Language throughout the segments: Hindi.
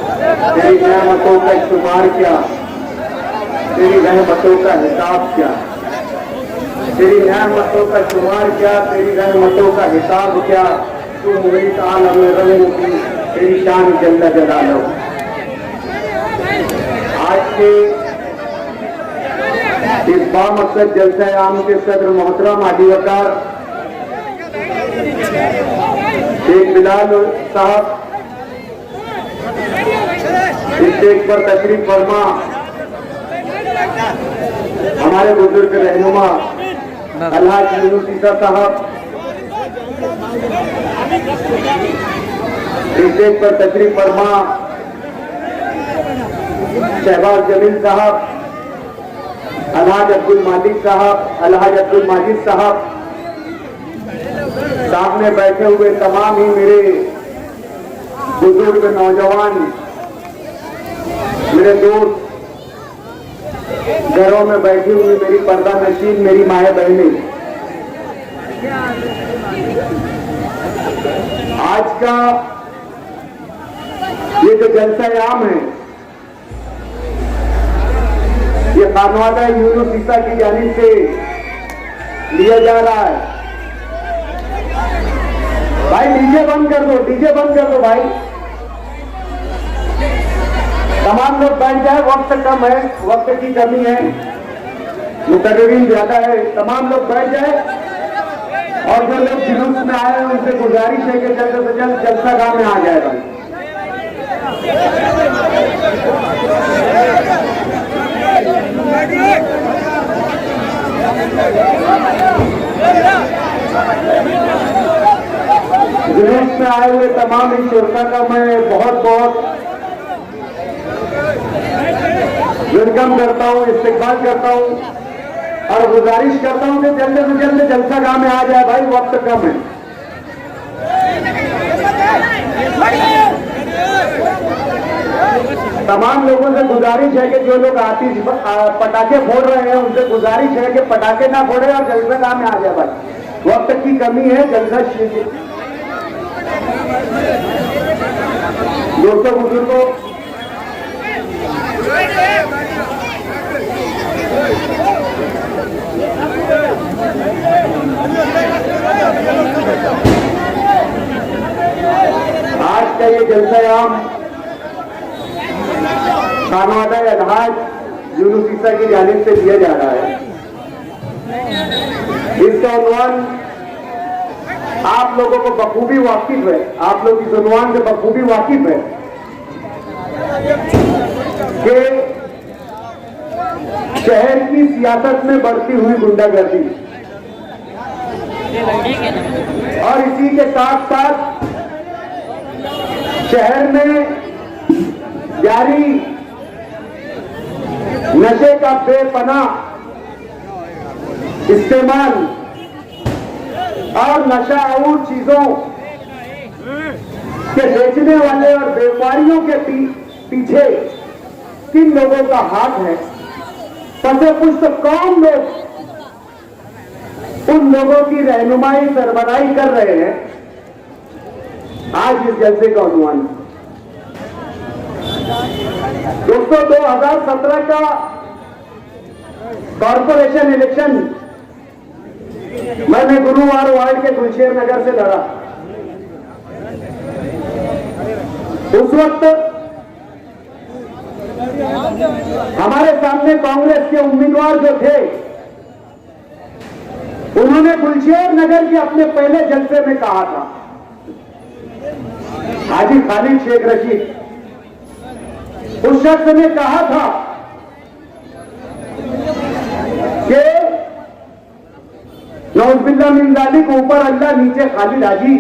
तेरी रहमतों का शुमार क्या, तेरी रहमतों का हिसाब क्या, तेरी रहमतों का शुमार क्या, तेरी रहमतों का हिसाब क्या। तू मुरीद आलम रंगों की तेरी शान जल्ला जलालो। आज के इस बामकसद जलसा आम के सदर मोहतरम हाजी वकार शेख बिलाल साहब इस स्टेज पर तशरीफ फरमा, हमारे बुजुर्ग रहनुमा अलहाज यूनुस ईसा साहब इस स्टेज पर तशरीफ फरमा, शहबाज जमील साहब, अलहाज अब्दुल मालिक साहब, अलहाज अब्दुल माजिद साहब, सामने बैठे हुए तमाम ही मेरे बुजुर्ग नौजवान, मेरे दोस्त, घरों में बैठी हुई मेरी पर्दा नशीन मेरी माए बहनें, आज का ये जो जलसा आम है ये खानवादा यूनुस ईसा की जानिब से लिया जा रहा है। भाई डीजे बंद कर दो, डीजे बंद कर दो भाई। तमाम लोग बैठ जाए, वक्त कम है, वक्त की कमी है, मुकर्रिरीन ज्यादा है, तमाम लोग बैठ जाए। और जो लोग जुलूस में आए हैं उनसे गुजारिश है कि जल्द से जल्द जलसा गाह में आ जाए भाई। जुलूस में आए हुए तमाम इन शुरका का मैं बहुत बहुत वेलकम करता हूँ, इस्तेकबाल करता हूँ और गुजारिश करता हूँ कि जल्द से जल्द जलसा गाह में आ जाए भाई, वक्त कम है। तमाम लोगों से गुजारिश है कि जो लोग आतिश पटाखे फोड़ रहे हैं उनसे गुजारिश है कि पटाखे ना फोड़े और जलसा गाह में आ जाए भाई, वक्त की कमी है। जलसा दोस्तों बुजुर्गों, आज का ये जलसा आम खानवादा अलहाज यूनुस ईसा की जानिब से दिया जा रहा है। इसका उन्वान आप लोगों को बखूबी वाकिफ है, आप लोग इस उन्वान से बखूबी वाकिफ है कि शहर की सियासत में बढ़ती हुई गुंडागर्दी और इसी के साथ साथ शहर में जारी नशे का बेपनाह इस्तेमाल और नशाऊर चीजों के बेचने वाले और व्यापारियों के पीछे किन लोगों का हाथ है, पते पुष्ट कौन लोग उन लोगों की रहनुमाई सरबराही कर रहे हैं, आज इस जलसे का उन्वान। दोस्तों 2017 का कॉर्पोरेशन इलेक्शन मैंने गुरुवार वार्ड के गुलशेर नगर से लड़ा। उस वक्त हमारे सामने कांग्रेस के उम्मीदवार जो थे उन्होंने गुलशेर नगर के अपने पहले जलसे में कहा था, हाजी खालिद शेख रशीद उस शख्स ने कहा था कि नौजुबिल्लाह मिन ज़ालिक ऊपर अल्लाह नीचे खालिद हाजी,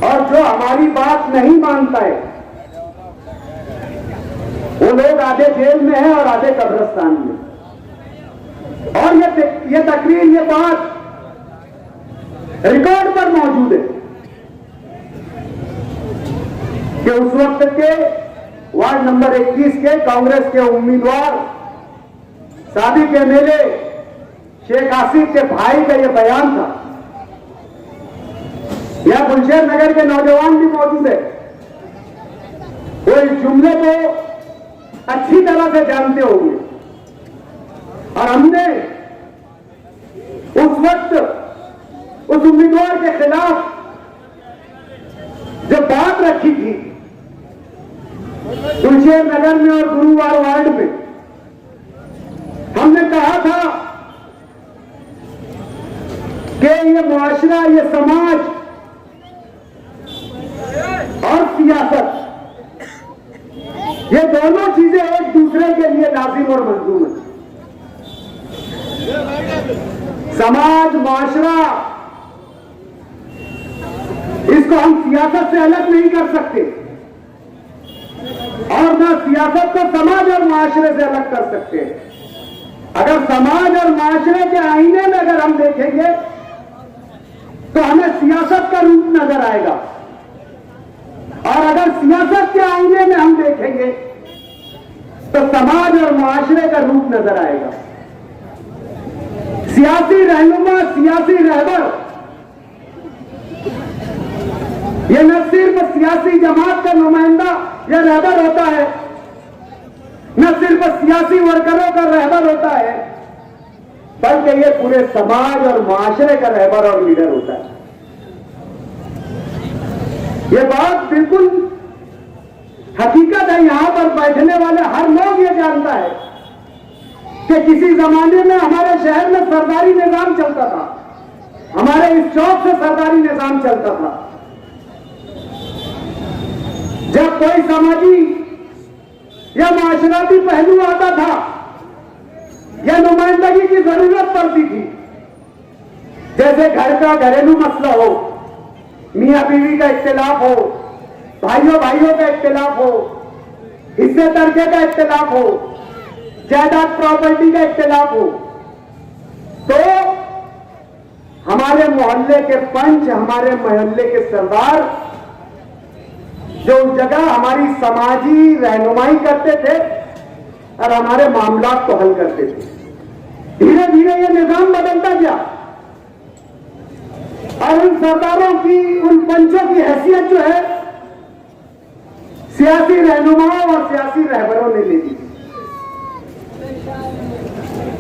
और जो हमारी बात नहीं मानता है वो लोग आधे जेल में हैं और आधे कब्रिस्तान में। और ये तकरीर, ये बात रिकॉर्ड पर मौजूद है कि उस वक्त के वार्ड नंबर 21 के कांग्रेस के उम्मीदवार साबिक एमएलए शेख आसिफ के भाई का यह बयान था। यह गुलशेर नगर के नौजवान भी मौजूद है। इस जुमले को अच्छी तरह से जानते होंगे। और हमने उस वक्त उस उम्मीदवार के खिलाफ जो बात रखी थी कुलशेर नगर में और गुरुवार वार्ड में, हमने कहा था कि ये मुआशरा, ये समाज और सियासत, ये दोनों चीजें एक दूसरे के लिए लाजिम और मंजूर है। समाज, मुआशरा, इसको हम सियासत से अलग नहीं कर सकते और ना सियासत को समाज और मुआशरे से अलग कर सकते हैं। अगर समाज और मुआशरे के आईने में अगर हम देखेंगे तो हमें सियासत का रूप नजर आएगा, और अगर सियासत के आईने में हम देखेंगे तो समाज और मुआशरे का रूप नजर आएगा। सियासी रहनुमा, सियासी रहबर, ये न सिर्फ सियासी जमात का नुमाइंदा या रहबर होता है, न सिर्फ सियासी वर्करों का रहबर होता है, बल्कि ये पूरे समाज और मुआशरे का रहबर और लीडर होता है। ये बात बिल्कुल हकीकत है। यहां पर बैठने वाले हर लोग ये जानता है कि किसी जमाने में हमारे शहर में सरदारी निजाम चलता था, हमारे इस चौक से सरदारी निजाम चलता था। जब कोई समाजी या माशराती पहलू आता था या नुमाइंदगी की जरूरत पड़ती थी, जैसे घर का घरेलू मसला हो, मियां बीवी का इख्तिलाफ हो, भाइयों भाइयों का इख्तिलाफ हो, हिस्से तर्के का इख्तिलाफ हो, जायदाद प्रॉपर्टी का इख्तिलाफ हो, तो हमारे मोहल्ले के पंच, हमारे मोहल्ले के सरदार जो उस जगह हमारी समाजी रहनुमाई करते थे और हमारे मामलात को हल करते थे। धीरे धीरे ये निजाम बदलता गया और उन सरदारों की, उन पंचों की हैसियत जो है सियासी रहनुमाओं और सियासी रहबरों ने ले ली।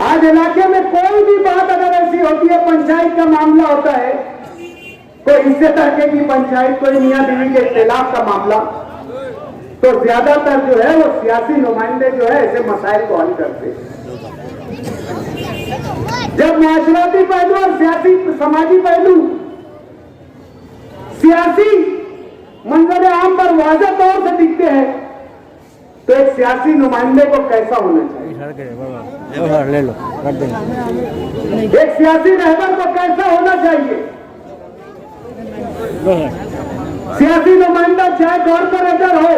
आज इलाके में कोई भी बात अगर ऐसी होती है, पंचायत का मामला होता है, कोई हिस्से तर्के की पंचायत, कोई मियां बीवी के इख्तिलाफ का मामला, तो ज्यादातर जो है वो सियासी नुमाइंदे जो है ऐसे मसाइल को हल करते हैं। जब माशराती पहलू और सियासी समाजी पहलू सियासी मंजर आम पर वाज़ेह तौर से दिखते हैं, तो एक सियासी नुमाइंदे को कैसा होना चाहिए, ले लो, एक सियासी रहबर को कैसा होना चाहिए। सियासी नुमाइंदा चाहे कॉर्पोरेटर हो,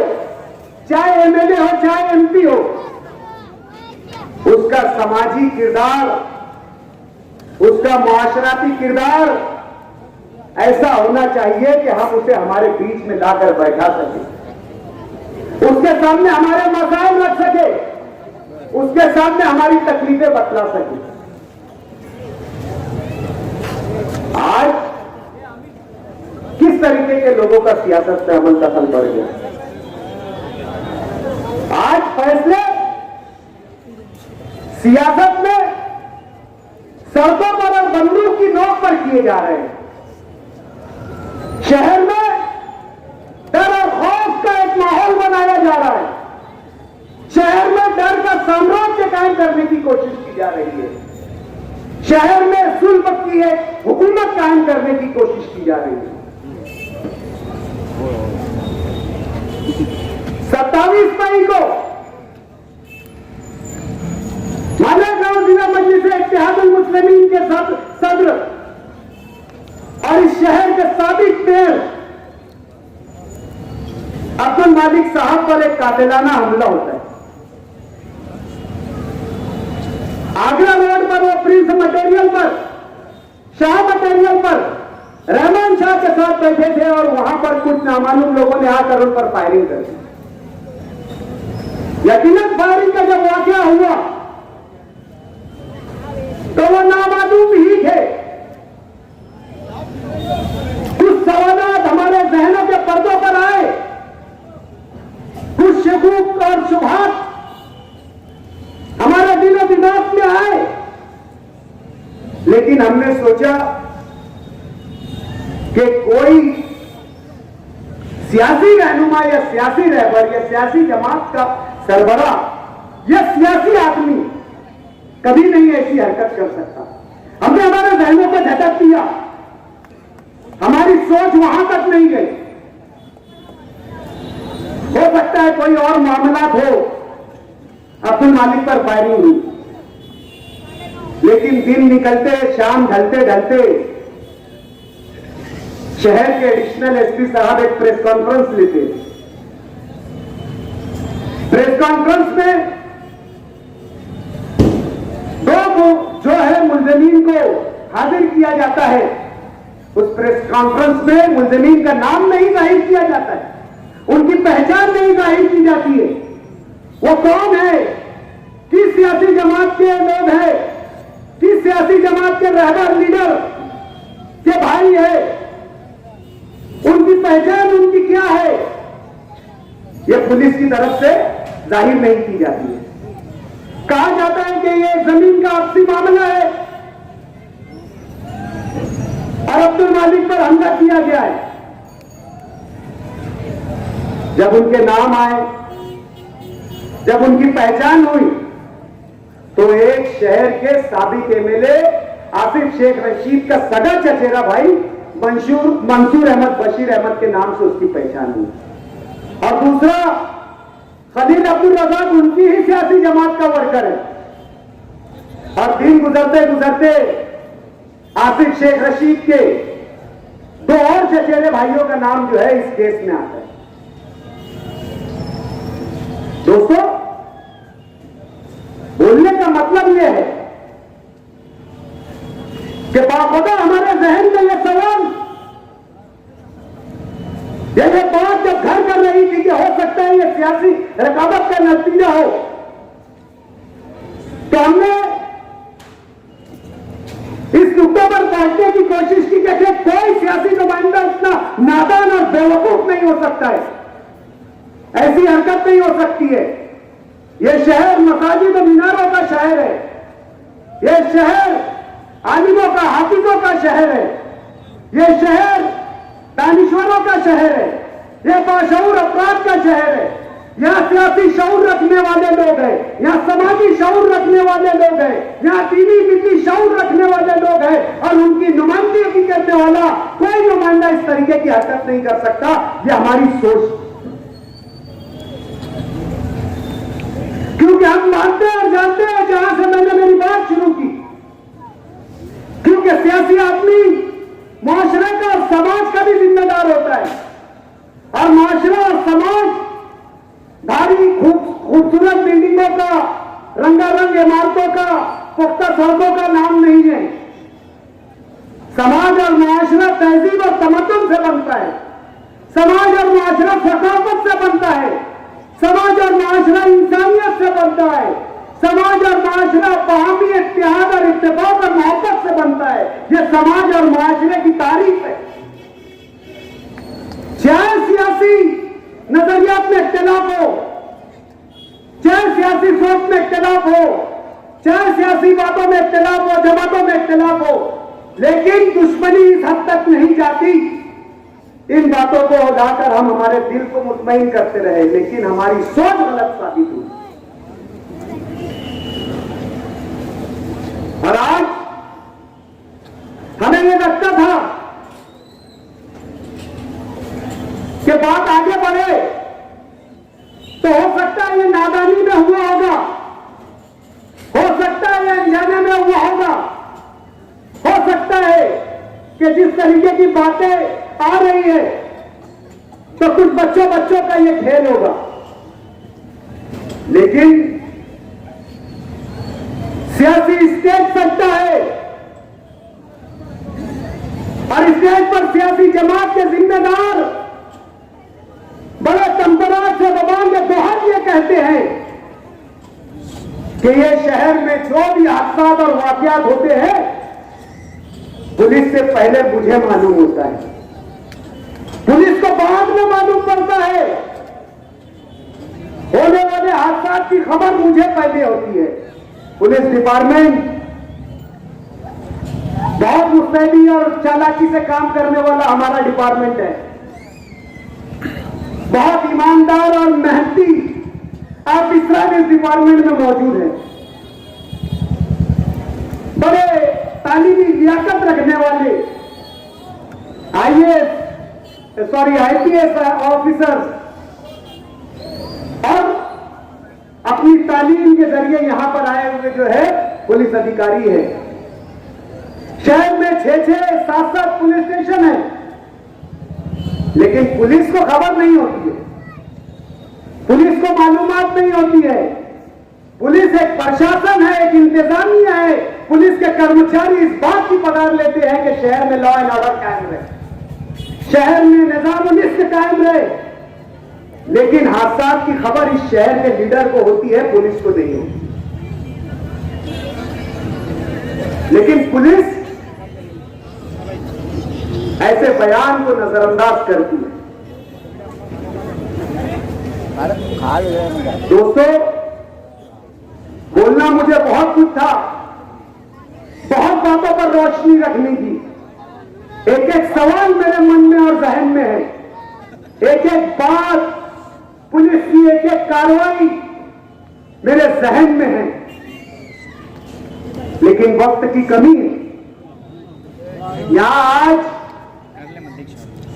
चाहे एमएलए हो, चाहे एमपी हो, उसका समाजी किरदार, उसका मुआशराती किरदार ऐसा होना चाहिए कि हम उसे हमारे बीच में लाकर बैठा सके, उसके सामने हमारे मसाइल रख सके, उसके सामने हमारी तकलीफें बतला सके। आज किस तरीके के लोगों का सियासत पे अमल दखल बढ़ गया। आज फैसले सियासत में सड़कों पर और बंदूक की नोक पर किए जा रहे हैं। शहर में डर और खौफ का एक माहौल बनाया जा रहा है। शहर में डर का साम्राज्य कायम करने की कोशिश की जा रही है। शहर में सुल्ह की एक हुकूमत कायम करने की कोशिश की जा रही है। 27 मई को मालेगांव जिला मजलिस इत्तेहादुल मुस्लिमीन के सदर और इस शहर के साबिक मेयर अब्दुल मालिक साहब पर एक कातिलाना हमला होता है। आगरा रोड पर वो प्रिंस मटेरियल पर, शाह मटेरियल पर रहमान शाह के साथ बैठे थे और वहां पर कुछ नामालूम लोगों ने आकर उन पर फायरिंग कर दी। यकीनन फायरिंग का जब वाकया हुआ तो वो नामालूम ही थे। कुछ सवालात हमारे जहनों के पर्दों पर आए, कुछ लेकिन हमने सोचा कि कोई सियासी रहनुमा या सियासी रहबर या सियासी जमात का सरबराह या सियासी आदमी कभी नहीं ऐसी हरकत कर सकता। हमने हमारे जहनों को झटक दिया, हमारी सोच वहां तक नहीं गई। हो सकता है कोई और मामला हो, अब्दुल मालिक पर फायरिंग हुई, लेकिन दिन निकलते शाम ढलते ढलते शहर के एडिशनल एसपी साहब एक प्रेस कॉन्फ्रेंस लेते। प्रेस कॉन्फ्रेंस में दो जो है मुल्जिमीन को हाजिर किया जाता है। उस प्रेस कॉन्फ्रेंस में मुल्जिमीन का नाम नहीं जाहिर किया जाता है, उनकी पहचान नहीं जाहिर की जाती है। वो कौन है, किस सियासी जमात के लोग हैं, किस सियासी जमात के रहबर लीडर के भाई है, उनकी पहचान उनकी क्या है, यह पुलिस की तरफ से जाहिर नहीं की जाती है। कहा जाता है कि यह जमीन का आपसी मामला है और अब्दुल मालिक पर हमला किया गया है। जब उनके नाम आए, जब उनकी पहचान हुई, तो एक शहर के साबिक एमएलए आसिफ शेख रशीद का सगा चचेरा भाई मंसूर अहमद बशीर अहमद के नाम से उसकी पहचान हुई। और दूसरा खलील अब्दुल रज़ाक उनकी ही सियासी जमात का वर्कर है। और दिन गुजरते गुजरते आसिफ शेख रशीद के दो और चचेरे भाइयों का नाम जो है इस केस में आता है। दोस्तों, बोलने का मतलब यह है कि बाखुदा हमारे जहन में यह सवाल, यह बात जब घर कर रही थी कि हो सकता है यह सियासी रकावट का नतीजा हो, तो हमने इस नुक्ते पर पहुंचने की कोशिश की कि कोई सियासी नुमाइंदा इतना नादान और बेवकूफ नहीं हो सकता है, ऐसी हरकत नहीं हो सकती है। यह शहर मसाजिद और मीनारों का शहर है, यह शहर आलिमों का हाफिजों का शहर है, यह शहर दानिश्वरों का शहर है, यह बाशऊर अफराद का शहर है। यहां सियासी शऊर रखने वाले लोग हैं, यहां समाजी शऊर रखने वाले लोग हैं, यहां दीनी मिली शऊर रखने वाले लोग हैं, और उनकी नुमाइंदगी करने वाला कोई नुमाइंदा इस तरीके की हरकत नहीं कर सकता। यह हमारी सोच, क्योंकि हम मानते और जानते हैं, जहां से मैंने मेरी बात शुरू की, क्योंकि सियासी आदमी मुआशरे का और समाज का भी जिम्मेदार होता है, और मुआशरा और समाज भारी खूबसूरत बिल्डिंगों का, रंगारंग इमारतों का, पुख्ता सड़कों का नाम नहीं है। समाज और मुआशरा तहजीब और तमद्दुन से बनता है, समाज और मुआशरा सकाफत से बनता है, समाज और मुआशरा इंसानियत से बनता है, समाज और मुआशरा बाहमी इत्तेहाद और इत्तेफाक और मोहब्बत से बनता है। यह समाज और मुआशरे की तारीफ है। चाहे सियासी नजरियात में इख्तिलाफ हो, चाहे सियासी सोच में इख्तिलाफ हो, चाहे सियासी बातों में इख्तिलाफ हो, जमातों में इख्तिलाफ हो, लेकिन दुश्मनी इस हद तक नहीं जाती। इन बातों को उठाकर हम हमारे दिल को मुतमईन करते रहे, लेकिन हमारी सोच गलत साबित हुई। और आज हमें यह लगता था कि बात आगे बढ़े तो हो सकता है ये नादानी में हुआ होगा, हो सकता है ये अनजाने में हुआ होगा, हो सकता है कि जिस तरीके की बातें आ रही है तो कुछ बच्चों का ये खेल होगा। लेकिन सियासी स्टेज सकता है, और स्टेज पर सियासी जमात के जिम्मेदार बड़े तंबराज से जबान में बहुत ये कहते हैं कि ये शहर में जो भी हादसा और वाकयात होते हैं, पुलिस से पहले मुझे मालूम होता है, पुलिस को बाद में मालूम पड़ता है, होने वाले हादसा की खबर मुझे पहले होती है। पुलिस डिपार्टमेंट बहुत मुस्तैदी और चालाकी से काम करने वाला हमारा डिपार्टमेंट है। बहुत ईमानदार और मेहनती ऑफिसर इस डिपार्टमेंट में मौजूद है। बड़े तालीमी लियाकत रखने वाले आईपीएस ऑफिसर और अपनी तालीम के जरिए यहां पर आए हुए जो है पुलिस अधिकारी है। शहर में 6-6, 7-7 पुलिस स्टेशन है, लेकिन पुलिस को खबर नहीं होती है, पुलिस को मालूमात नहीं होती है। पुलिस एक प्रशासन है, एक इंतजामिया है। पुलिस के कर्मचारी इस बात की पगार लेते हैं कि शहर में लॉ एंड ऑर्डर कायम रहे, शहर में निजाम-उल-मुल्क कायम रहे, लेकिन हादसा की खबर इस शहर के लीडर को होती है, पुलिस को नहीं होती। लेकिन पुलिस ऐसे बयान को नजरअंदाज करती है। दोस्तों, बोलना मुझे बहुत कुछ था, बहुत बातों पर रोशनी रखनी थी। एक एक सवाल मेरे मन में और जहन में है, एक एक बात, पुलिस की एक एक कार्रवाई मेरे जहन में है, लेकिन वक्त की कमी है। यहां आज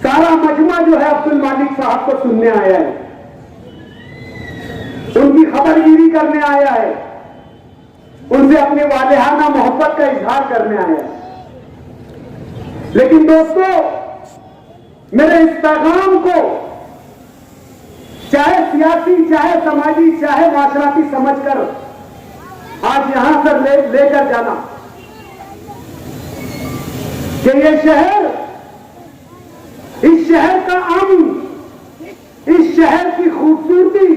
सारा मजमा जो है अब्दुल मालिक साहब को सुनने आया है, उनकी खबरगिरी करने आया है, उनसे अपने वालिहाना मोहब्बत का इजहार करने आया है। लेकिन दोस्तों, मेरे इस पैगाम को चाहे सियासी, चाहे समाजी, चाहे माशराती समझकर आज यहां से लेकर जाना कि ये शहर, इस शहर का अमन, इस शहर की खूबसूरती,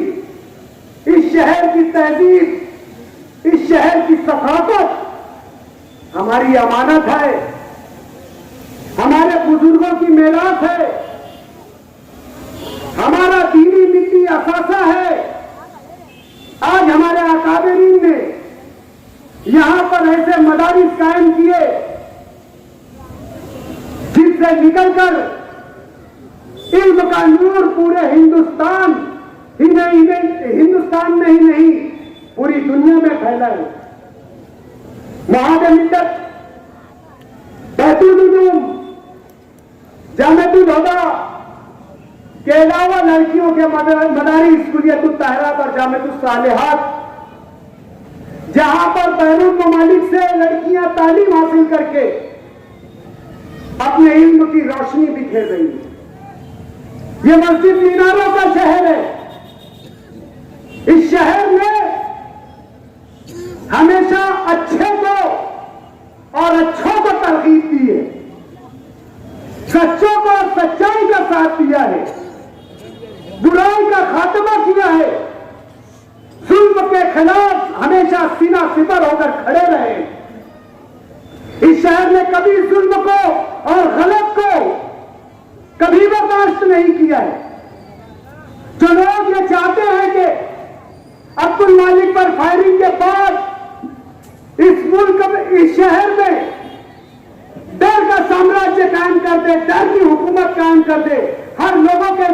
इस शहर की तहजीब, इस शहर की सखावत हमारी अमानत है, हमारे बुजुर्गों की मेरास है, हमारा दीनी मिट्टी असासा है। आज हमारे अकाबरीन ने यहां पर ऐसे मदारिस कायम किए जिनसे निकलकर इल्म का नूर पूरे हिंदुस्तान में ही नहीं पूरी दुनिया में फैला है। महामिल्लत बैतुल उलूम, जामिअतुल हुदा के अलावा लड़कियों के मदारिस कुलियतुत ताहिरात और जामिअतुस सालिहात, जहां पर बैरून ममालिक से लड़कियां तालीम हासिल करके अपने इल्म की रोशनी बिखेर रही है। ये मस्जिद मीनारों का शहर है। इस शहर में हमेशा अच्छे को और अच्छों को तरकीब दी है, सच्चों को और सच्चाई का साथ दिया है, बुराई का खात्मा किया है, जुल्म के खिलाफ हमेशा सीना सिपर होकर खड़े रहे। इस शहर ने कभी जुल्म को और गलत को कभी बर्दाश्त नहीं किया है। जो लोग ये चाहते हैं कि अब्दुल मालिक पर फायरिंग के बाद इस मुल्क में, इस शहर में डर का साम्राज्य कायम कर दे, डर की हुकूमत कायम कर दे, हर लोगों के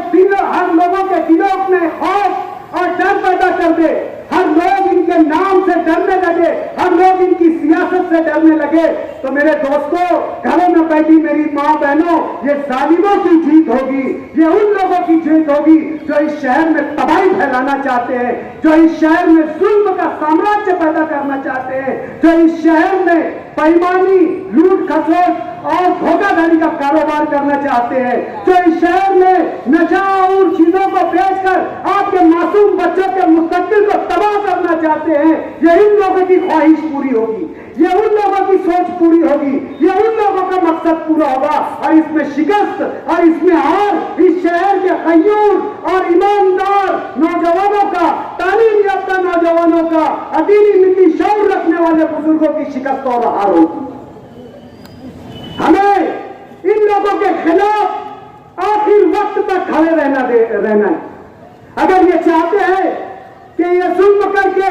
दिलों में खौफ और डर पैदा कर दे, हर लोग इनके नाम से डरने लगे, हर लोग इनकी सियासत से डरने लगे, तो मेरे दोस्तों, घरों में बैठी मेरी मां बहनों, ये जालिमों की जीत होगी, ये उन लोगों की जीत होगी जो इस शहर में तबाही फैलाना चाहते हैं, जो इस शहर में जुल्म का साम्राज्य पैदा करना चाहते हैं, जो इस शहर में बेईमानी, लूट खसोट और धोखाधड़ी का कारोबार करना चाहते हैं, जो इस शहर में नशा और चीजों को बेचकर आपके मासूम बच्चों के मुस्तकबिल को तबाह करना चाहते हैं। ये इन लोगों की ख्वाहिश पूरी होगी, ये उन लोगों की सोच पूरी होगी, ये उन लोगों का मकसद पूरा होगा, और इसमें शिकस्त और इसमें हार इस शहर के खयूर और ईमानदार नौजवानों का, तालीम याफ्ता नौजवानों का, अदीनी मिट्टी शौर रखने वाले बुजुर्गों की शिकस्त और हार होगी। हमें इन लोगों के खिलाफ आखिर वक्त तक खड़े रहना है। अगर ये चाहते हैं कि ये जुल्म करके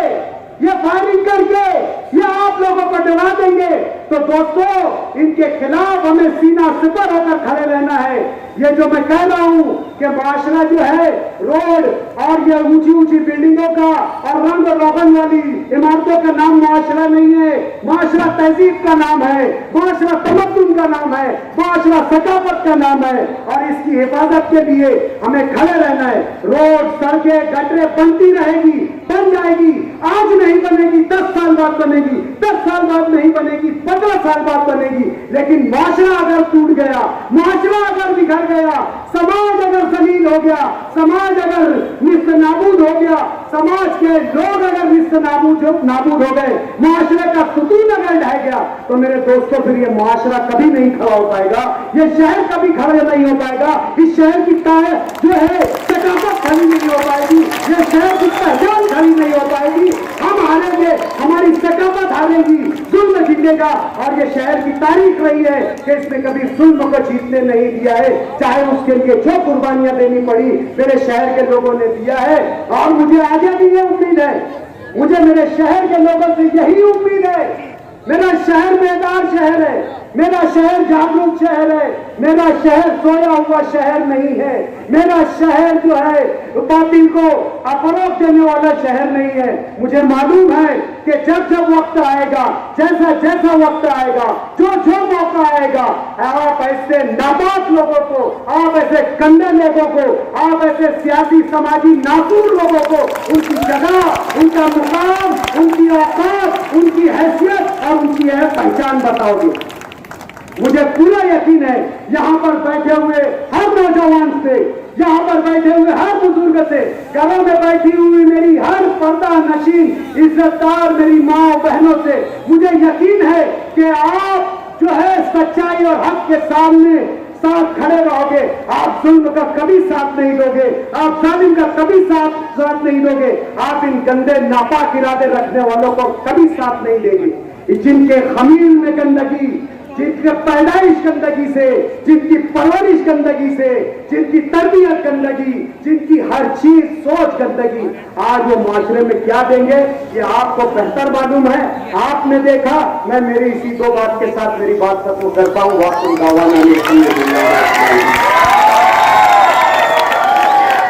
ये फायरिंग करके ये आप लोगों को डरा देंगे। तो दोस्तों, इनके खिलाफ हमें सीना सिपर होकर खड़े रहना है। ये जो मैं कह रहा हूं कि माशरा जो है रोड और ये ऊंची ऊंची बिल्डिंगों का और रंग रोगन वाली इमारतों का नाम माशरा नहीं है। माशरा तहजीब का नाम है, माशरा तमद्दुन का नाम है, माशरा सकाफत का नाम है। और इसकी हिफाजत के लिए हमें खड़े रहना है। रोड, सड़कें, गटरें बनती रहेगी, बन जाएगी। आज नहीं बनेगी, 10 साल बाद बनेगी, 10 साल बाद नहीं बनेगी, 50 साल बाद बनेगी। लेकिन माशरा अगर टूट गया, माशरा अगर बिखर गया, समाज अगर जलील हो गया, समाज अगर निस्त नाबूद हो गया, समाज के लोग अगर निस्त नाबूद हो गए, माशरे का सुतून अगर ढह गया, तो मेरे दोस्तों फिर ये माशरा कभी नहीं खड़ा हो पाएगा, ये शहर कभी खड़ा नहीं हो पाएगा। इस शहर की जो है सकाफत खड़ी नहीं हो पाएगी, ये शहर की पहचान खड़ी नहीं हो पाएगी। हम हारेंगे, हमारी सकाफत हारेगी, जुल्म जीतेगा। और ये शहर की तारीख रही है कि इसने कभी जुल्म को जीतने नहीं दिया है, चाहे उसके लिए जो कुर्बानियां देनी पड़ी मेरे शहर के लोगों ने दिया है। और मुझे आगे भी ये उम्मीद है, मुझे मेरे शहर के लोगों से यही उम्मीद है। मेरा शहर बेदार शहर है, मेरा शहर जागरूक शहर है, मेरा शहर सोया हुआ शहर नहीं है, मेरा शहर जो है बातिल को अपरोध देने वाला शहर नहीं है। मुझे मालूम है कि जब जब वक्त आएगा, जैसा जैसा वक्त आएगा, जो जो मौका आएगा, आप ऐसे नापाक लोगों को, आप ऐसे गंदे लोगों को, आप ऐसे सियासी समाजी नासूर लोगों को उनकी जगह, उनका मुकाम, उनकी औकात, उनकी हैसियत और उनकी पहचान बताओगे। मुझे पूरा यकीन है यहाँ पर बैठे हुए हर नौजवान से, यहाँ पर बैठे हुए हर बुजुर्ग से, घरों में बैठी हुई मेरी हर पर्दा नशीन इज्जतदार मेरी माँ बहनों से मुझे यकीन है कि आप जो है सच्चाई और हक के सामने साथ खड़े रहोगे। आप जुल्म का कभी साथ नहीं दोगे, आप जालिम का कभी साथ नहीं दोगे, आप इन गंदे नापाक इरादे रखने वालों को कभी साथ नहीं देंगे। जिनके खमीर में गंदगी, जिनकी पैदाइश गंदगी से, जिनकी परवरिश गंदगी से, जिनकी तरबियत गंदगी, जिनकी हर चीज सोच गंदगी, आज वो माशरे में क्या देंगे ये आपको बेहतर मालूम है। आपने देखा। मैं मेरी इसी 2 बात के साथ मेरी बात खत्म करता हूँ। वाक़ई दावाना नहीं।